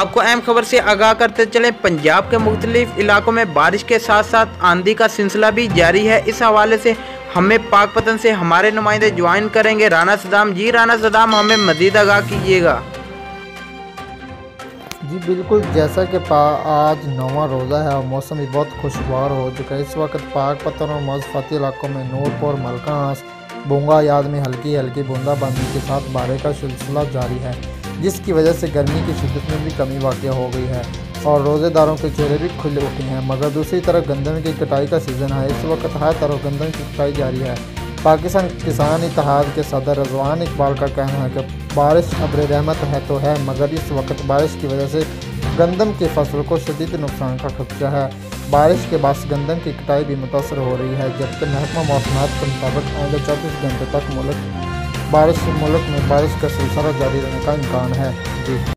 आपको अहम खबर से आगाह करते चले, पंजाब के मुख्तलिफ इलाकों में बारिश के साथ साथ आंधी का सिलसिला भी जारी है। इस हवाले से हमें पाकपतन से हमारे नुमाइंदे ज्वाइन करेंगे राना सदाम। जी राना सदाम, हमें मज़ीद आगाह कीजिएगा। जी बिल्कुल, जैसा कि आज 9वां रोज़ा है और मौसम भी बहुत खुशगवार हो चुका है। इस वक्त पाकपतन और मज़फ़ाती इलाकों में नूरपुर, मलकास, बोंगा याद में हल्की हल्की बूंदाबांदी के साथ बारिश का सिलसिला जारी है, जिसकी वजह से गर्मी की शिद्दत में भी कमी वाक़या हो गई है और रोज़ेदारों के चेहरे भी खुले उठे हैं। मगर दूसरी तरफ गंदम की कटाई का सीज़न है। इस वक्त हर तरफ गंदम की कटाई जारी है। पाकिस्तान किसान इत्तेहाद के सदर रज़वान इकबाल का कहना है कि बारिश अब्र रहमत है तो है, मगर इस वक्त बारिश की वजह से गंदम की फसल को शदीद नुकसान का खदशा है। बारिश के बाद गंदम की कटाई भी मुतासर हो रही है, जबकि महकमा मौसमात के मुताबिक आइंदा 24 घंटे तक मुल्क में बारिश का सिलसिला जारी रहने का इम्कान है। जी।